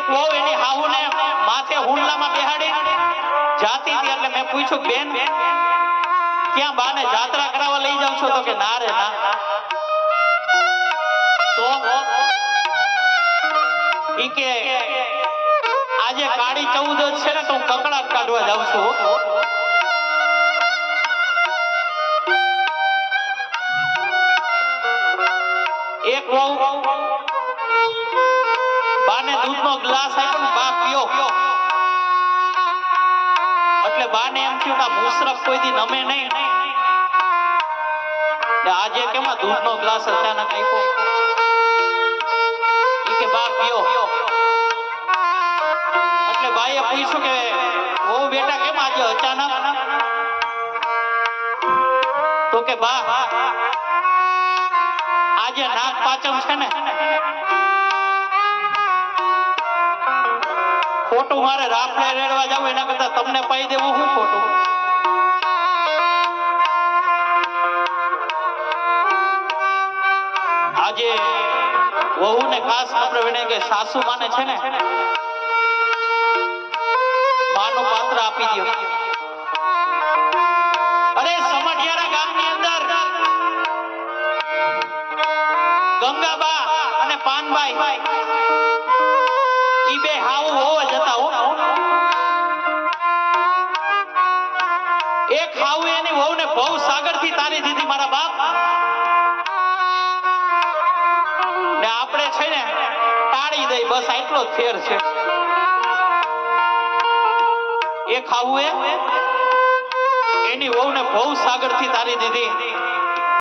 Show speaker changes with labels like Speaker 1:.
Speaker 1: એક વહુ એની હાહુને માથે હુંડલામાં બેહાડી જાતી હતી એટલે મેં પૂછ્યું બેન ક્યાં બાને જાત્રા કરાવવા લઈ જાવ છો તો કે ના રે ના તો ઈ કે આજે કાળી 14 છે ને તો હું કકડાટ કાઢવા જાઉં છું એક વહુ બાને દૂધનો ગ્લાસ આપ્યો ને બા પીઓ એટલે બાને એમ થયું કે મુસરફ કોઈ દી નમે નહીં આજે કેમાં દૂધનો ગ્લાસ અચાનક આપ્યો ઈ કે બા પીઓ એટલે બાઈએ પૂછ્યું કે ઓ બેટા કેમ આજે અચાનક તો કે બા આજે નાગ પાંચમ છે ને ખોટું મારે રાફડે રેડવા જાવ એના કરતા તમને પાઈ દેવું હું ખોટું આજે વહુ ને ખાસ આપણે વિને કે સાસુ માને છે ને માનું પાત્ર આપી દો અરે સમઢિયારા ગામની અંદર ગંગાબા અને પાનબાઈ ઈ બે હાવ હોવ જ હતા હો એક હાવ એની વહુને બહુ સાગર થી તારી દીધી મારા બાપ ને આપણે છે ને તાળી દઈ બસ આટલો જ ફેર છે એક હાવ એની વહુને બહુ સાગર થી તારી દીધી